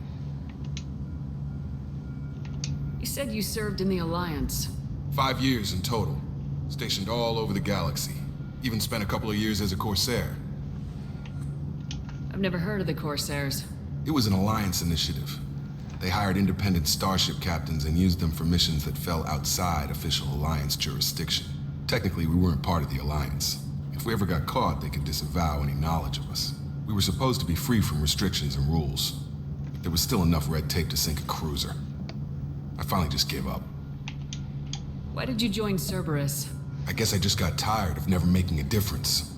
You said you served in the Alliance. 5 years in total. Stationed all over the galaxy. Even spent a couple of years as a Corsair. I've never heard of the Corsairs. It was an Alliance initiative. They hired independent starship captains and used them for missions that fell outside official Alliance jurisdiction. Technically, we weren't part of the Alliance. If we ever got caught, they could disavow any knowledge of us. We were supposed to be free from restrictions and rules. But there was still enough red tape to sink a cruiser. I finally just gave up. Why did you join Cerberus? I guess I just got tired of never making a difference.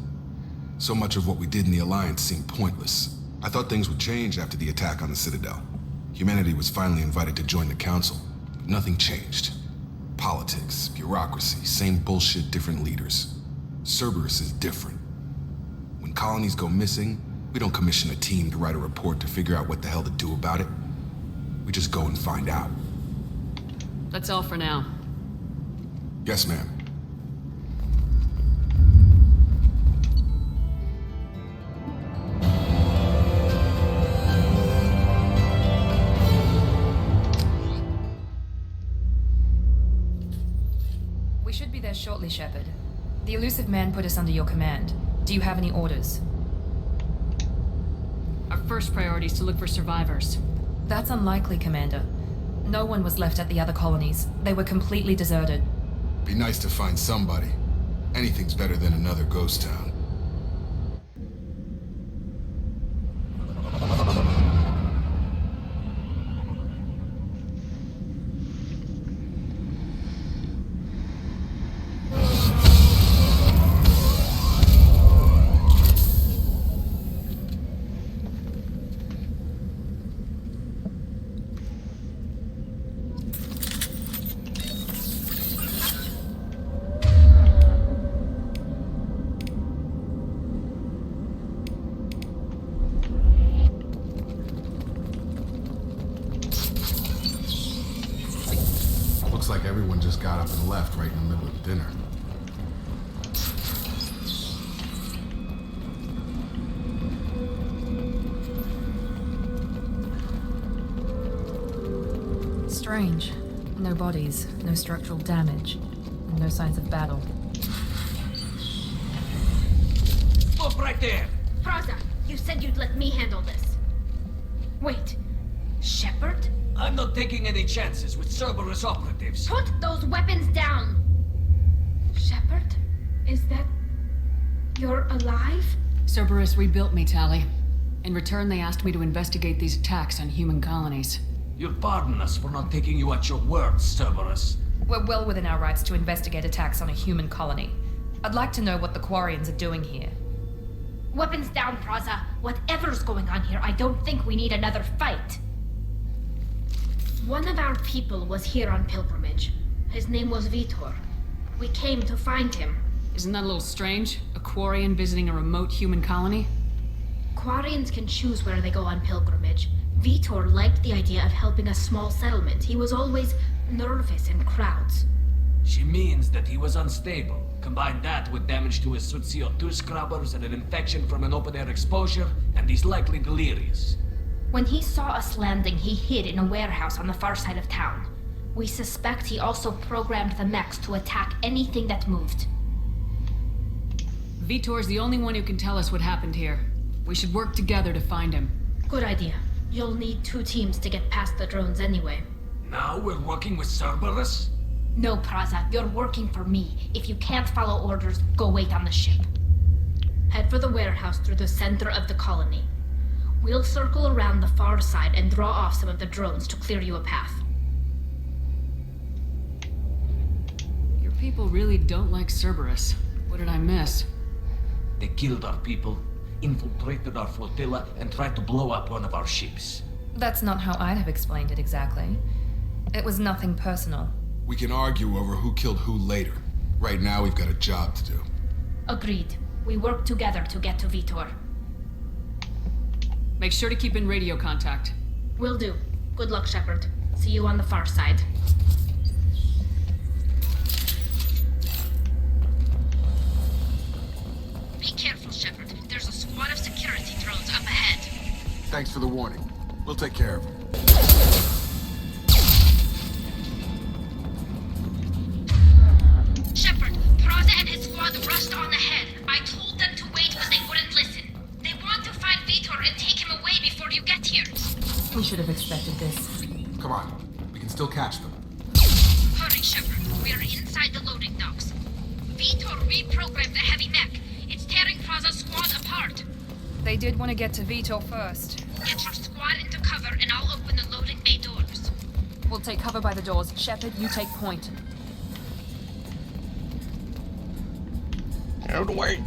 So much of what we did in the Alliance seemed pointless. I thought things would change after the attack on the Citadel. Humanity was finally invited to join the Council, but nothing changed. Politics, bureaucracy, same bullshit, different leaders. Cerberus is different. When colonies go missing, we don't commission a team to write a report to figure out what the hell to do about it. We just go and find out. That's all for now. Yes, ma'am. We should be there shortly, Shepard. The elusive man put us under your command. Do you have any orders? Our first priority is to look for survivors. That's unlikely, Commander. No one was left at the other colonies. They were completely deserted. Be nice to find somebody. Anything's better than another ghost town. left right in the middle of dinner. Strange. No bodies, no structural damage, and no signs of battle. Stop right there! Praza, you said you'd let me handle this. Wait, Shepard? I'm not taking any chances with Cerberus operatives. Put those weapons down! Shepard? Is that... you're alive? Cerberus rebuilt me, Tali. In return, they asked me to investigate these attacks on human colonies. You'll pardon us for not taking you at your word, Cerberus. We're well within our rights to investigate attacks on a human colony. I'd like to know what the Quarians are doing here. Weapons down, Praza. Whatever's going on here, I don't think we need another fight. One of our people was here on pilgrimage. His name was Veetor. We came to find him. Isn't that a little strange? A Quarian visiting a remote human colony? Quarians can choose where they go on pilgrimage. Veetor liked the idea of helping a small settlement. He was always nervous in crowds. She means that he was unstable. Combine that with damage to his CO2 scrubbers and an infection from an open-air exposure, and he's likely delirious. When he saw us landing, he hid in a warehouse on the far side of town. We suspect he also programmed the mechs to attack anything that moved. Veetor's the only one who can tell us what happened here. We should work together to find him. Good idea. You'll need 2 teams to get past the drones anyway. Now we're working with Cerberus? No, Praza, you're working for me. If you can't follow orders, go wait on the ship. Head for the warehouse through the center of the colony. We'll circle around the far side and draw off some of the drones to clear you a path. Your people really don't like Cerberus. What did I miss? They killed our people, infiltrated our flotilla, and tried to blow up one of our ships. That's not how I'd have explained it exactly. It was nothing personal. We can argue over who killed who later. Right now, we've got a job to do. Agreed. We work together to get to Veetor. Make sure to keep in radio contact. Will do. Good luck, Shepard. See you on the far side. Be careful, Shepard. There's a squad of security drones up ahead. Thanks for the warning. We'll take care of them. Shepard, Praza and his squad rushed on ahead. I told them to wait, but they wouldn't listen. They want to find Veetor and take him away before you get here. We should have expected this. Come on. We can still catch them. Hurry, Shepard. We are inside the loading docks. Veetor reprogrammed the heavy mech. It's tearing Praza's squad apart. They did want to get to Veetor first. Get your squad into cover and I'll open the loading bay doors. We'll take cover by the doors. Shepard, you take point. Out of the way.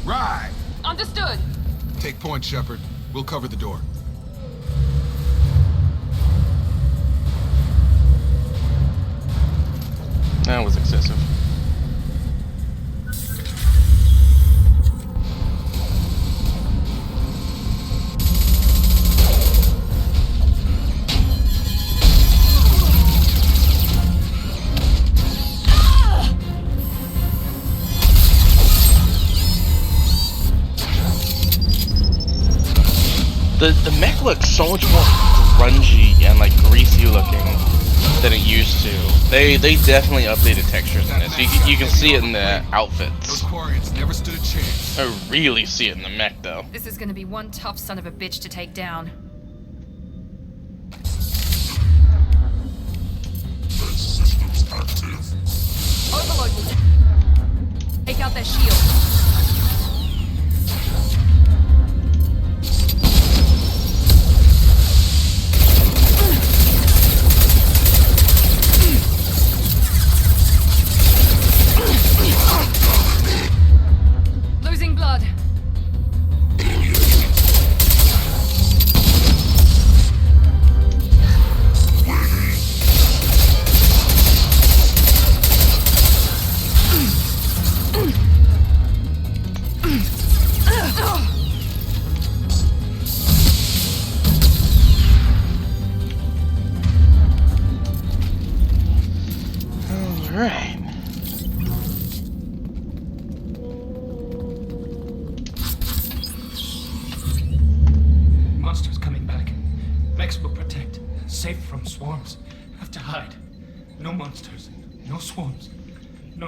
Right! Understood. Take point, Shepard. We'll cover the door. That was excessive. The mech looks so much more grungy and like greasy looking than it used to. They definitely updated textures in this. You can see it in the outfits. Those Quarians never stood a chance. I really see it in the mech though. This is gonna be one tough son of a bitch to take down. Systems active. Overload will take out their shield. Losing blood. swarms have to hide. No monsters. No swarms. No.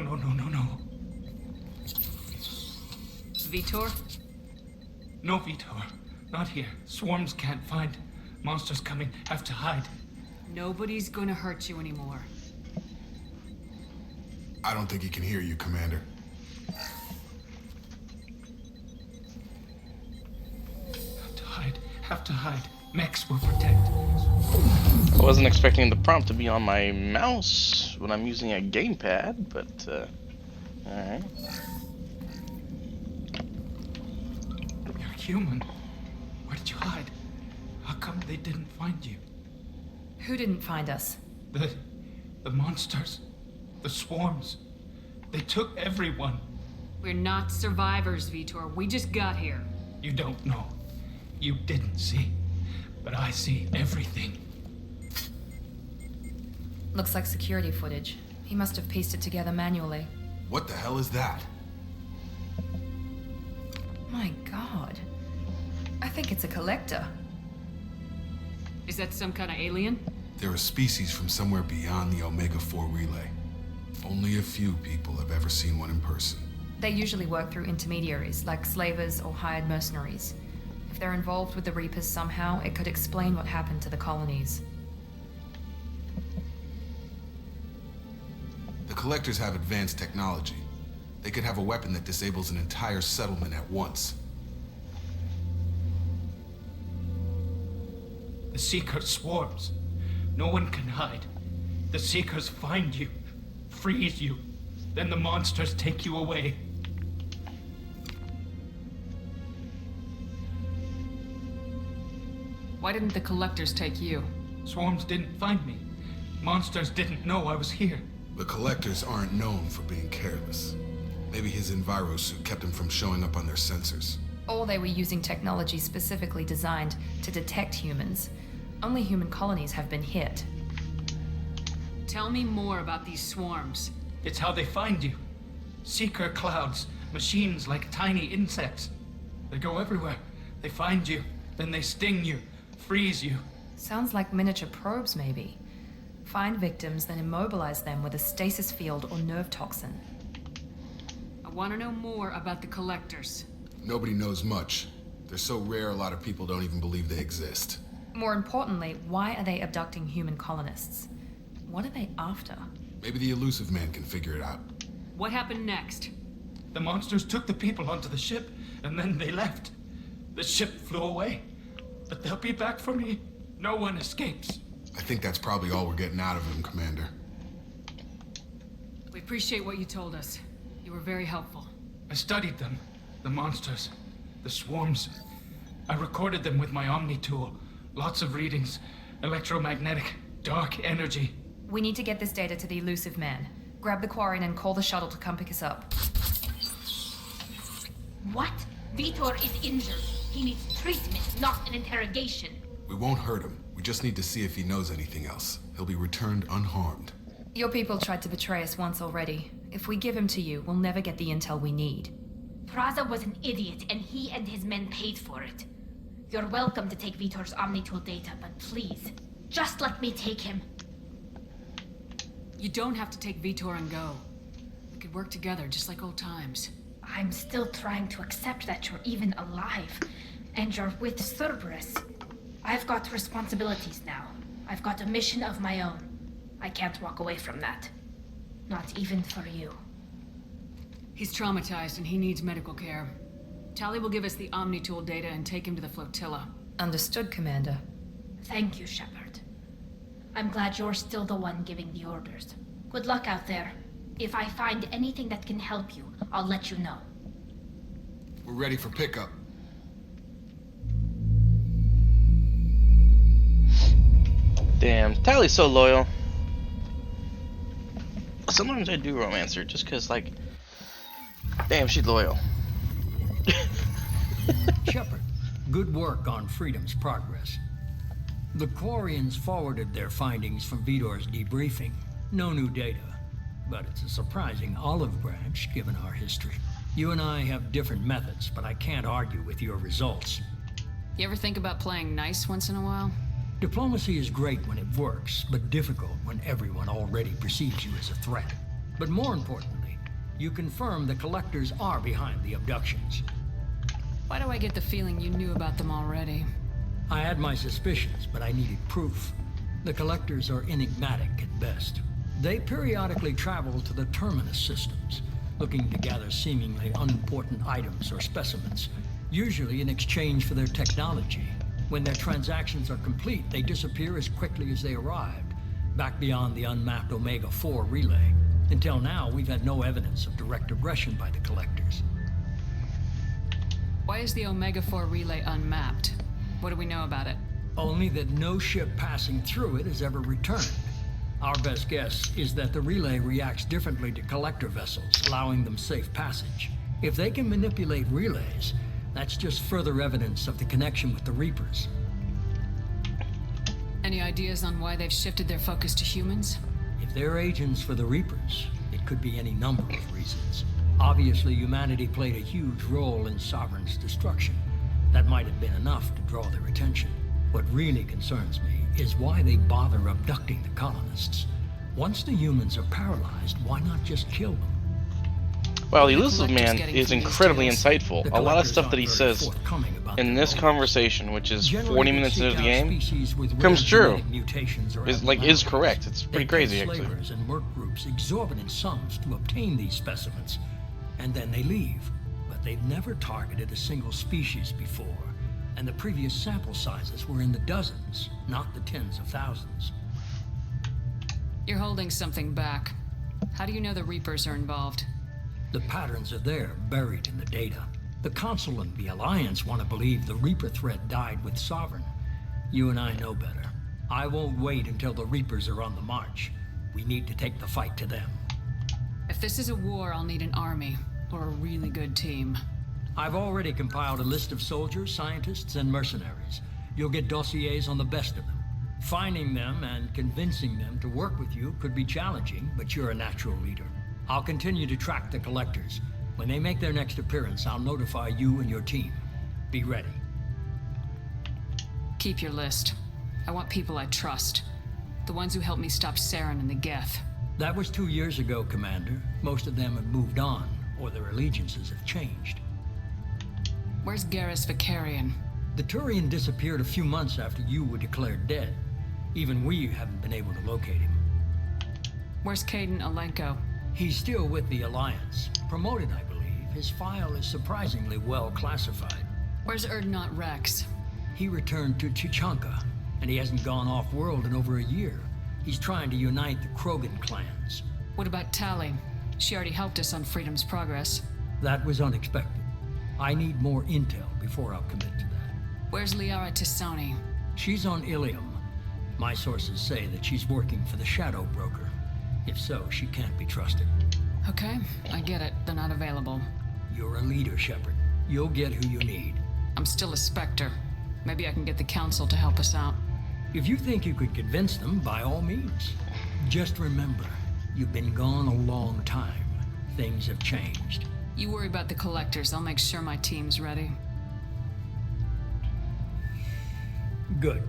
Veetor? No, Veetor. Not here. Swarms can't find. Monsters coming. Have to hide. Nobody's gonna hurt you anymore. I don't think he can hear you, Commander. Have to hide. Mechs will protect. I wasn't expecting the prompt to be on my mouse when I'm using a gamepad, but alright. You're human. Where did you hide? How come they didn't find you? Who didn't find us? The monsters. The swarms. They took everyone. We're not survivors, Veetor. We just got here. You don't know. You didn't see. But I see everything. Looks like security footage. He must have pieced it together manually. What the hell is that? My god. I think it's a collector. Is that some kind of alien? They're a species from somewhere beyond the Omega-4 relay. Only a few people have ever seen one in person. They usually work through intermediaries, like slavers or hired mercenaries. If they're involved with the Reapers somehow, it could explain what happened to the colonies. The Collectors have advanced technology. They could have a weapon that disables an entire settlement at once. The Seeker swarms. No one can hide. The Seekers find you, freeze you, then the monsters take you away. Why didn't the Collectors take you? Swarms didn't find me. Monsters didn't know I was here. The Collectors aren't known for being careless. Maybe his Enviro suit kept him from showing up on their sensors. Or they were using technology specifically designed to detect humans. Only human colonies have been hit. Tell me more about these swarms. It's how they find you. Seeker clouds, machines like tiny insects. They go everywhere. They find you, then they sting you, freeze you. Sounds like miniature probes, maybe. Find victims, then immobilize them with a stasis field or nerve toxin. I want to know more about the Collectors. Nobody knows much. They're so rare, a lot of people don't even believe they exist. More importantly, why are they abducting human colonists? What are they after? Maybe the elusive man can figure it out. What happened next? The monsters took the people onto the ship, and then they left. The ship flew away. But they'll be back for me. No one escapes. I think that's probably all we're getting out of him, Commander. We appreciate what you told us. You were very helpful. I studied them. The monsters. The swarms. I recorded them with my Omni tool. Lots of readings. Electromagnetic. Dark energy. We need to get this data to the elusive man. Grab the Quarian and call the shuttle to come pick us up. What? Veetor is injured. He needs treatment, not an interrogation. We won't hurt him. We just need to see if he knows anything else. He'll be returned unharmed. Your people tried to betray us once already. If we give him to you, we'll never get the intel we need. Praza was an idiot, and he and his men paid for it. You're welcome to take Veetor's Omnitool data, but please, just let me take him. You don't have to take Veetor and go. We could work together, just like old times. I'm still trying to accept that you're even alive, and you're with Cerberus. I've got responsibilities now. I've got a mission of my own. I can't walk away from that. Not even for you. He's traumatized and he needs medical care. Tali will give us the Omnitool data and take him to the flotilla. Understood, Commander. Thank you, Shepard. I'm glad you're still the one giving the orders. Good luck out there. If I find anything that can help you, I'll let you know. We're ready for pickup. Damn, Tali's so loyal. Sometimes I do romance her just cause, like, damn, she's loyal. Shepard, good work on Freedom's progress. The Quarians forwarded their findings from Veetor's debriefing. No new data, but it's a surprising olive branch given our history. You and I have different methods, but I can't argue with your results. You ever think about playing nice once in a while? Diplomacy is great when it works, but difficult when everyone already perceives you as a threat. But more importantly, you confirm the Collectors are behind the abductions. Why do I get the feeling you knew about them already? I had my suspicions, but I needed proof. The Collectors are enigmatic at best. They periodically travel to the Terminus systems, looking to gather seemingly unimportant items or specimens, usually in exchange for their technology. When their transactions are complete, they disappear as quickly as they arrived, back beyond the unmapped Omega-4 relay. Until now, we've had no evidence of direct aggression by the Collectors. Why is the Omega-4 relay unmapped? What do we know about it? Only that no ship passing through it has ever returned. Our best guess is that the relay reacts differently to Collector vessels, allowing them safe passage. If they can manipulate relays, that's just further evidence of the connection with the Reapers. Any ideas on why they've shifted their focus to humans? If they're agents for the Reapers, it could be any number of reasons. Obviously, humanity played a huge role in Sovereign's destruction. That might have been enough to draw their attention. What really concerns me is why they bother abducting the colonists. Once the humans are paralyzed, why not just kill them? Well, the Elusive Man is incredibly insightful. A lot of stuff that he says in this conversation, which is 40 minutes into the game, comes true. Is correct. It's pretty crazy, actually. Slavers and work groups exorbitant sums to obtain these specimens, and then they leave. But they've never targeted a single species before, and the previous sample sizes were in the dozens, not the tens of thousands. You're holding something back. How do you know the Reapers are involved? The patterns are there, buried in the data. The Council and the Alliance want to believe the Reaper threat died with Sovereign. You and I know better. I won't wait until the Reapers are on the march. We need to take the fight to them. If this is a war, I'll need an army, or a really good team. I've already compiled a list of soldiers, scientists, and mercenaries. You'll get dossiers on the best of them. Finding them and convincing them to work with you could be challenging, but you're a natural leader. I'll continue to track the Collectors. When they make their next appearance, I'll notify you and your team. Be ready. Keep your list. I want people I trust. The ones who helped me stop Saren and the Geth. That was 2 years ago, Commander. Most of them have moved on, or their allegiances have changed. Where's Garrus Vicarian? The Turian disappeared a few months after you were declared dead. Even we haven't been able to locate him. Where's Caden Alenko? He's still with the Alliance. Promoted, I believe. His file is surprisingly well classified. Where's Erdnot Rex? He returned to Chichanka, and he hasn't gone off-world in over a year. He's trying to unite the Krogan clans. What about Tali? She already helped us on Freedom's Progress. That was unexpected. I need more intel before I'll commit to that. Where's Liara Tisoni? She's on Ilium. My sources say that she's working for the Shadow Broker. If so, she can't be trusted. Okay, I get it. They're not available. You're a leader, Shepard. You'll get who you need. I'm still a Spectre. Maybe I can get the Council to help us out. If you think you could convince them, by all means. Just remember, you've been gone a long time. Things have changed. You worry about the Collectors. I'll make sure my team's ready. Good.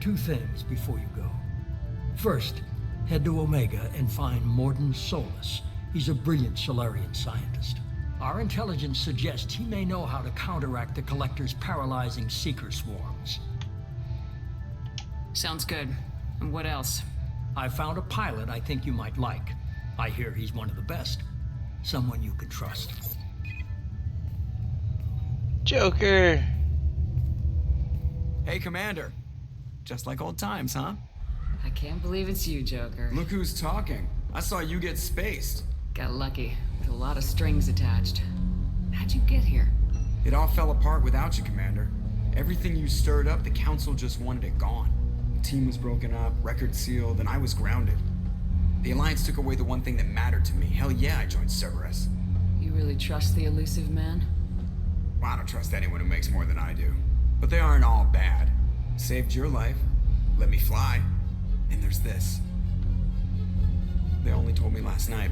2 things before you go. First, head to Omega and find Mordin Solus. He's a brilliant Solarian scientist. Our intelligence suggests he may know how to counteract the Collector's paralyzing Seeker swarms. Sounds good. And what else? I found a pilot I think you might like. I hear he's one of the best. Someone you can trust. Joker! Hey, Commander. Just like old times, huh? I can't believe it's you, Joker. Look who's talking. I saw you get spaced. Got lucky. With a lot of strings attached. How'd you get here? It all fell apart without you, Commander. Everything you stirred up, the Council just wanted it gone. The team was broken up, record sealed, and I was grounded. The Alliance took away the one thing that mattered to me. Hell yeah, I joined Cerberus. You really trust the Elusive Man? Well, I don't trust anyone who makes more than I do. But they aren't all bad. Saved your life, let me fly, and there's this. They only told me last night.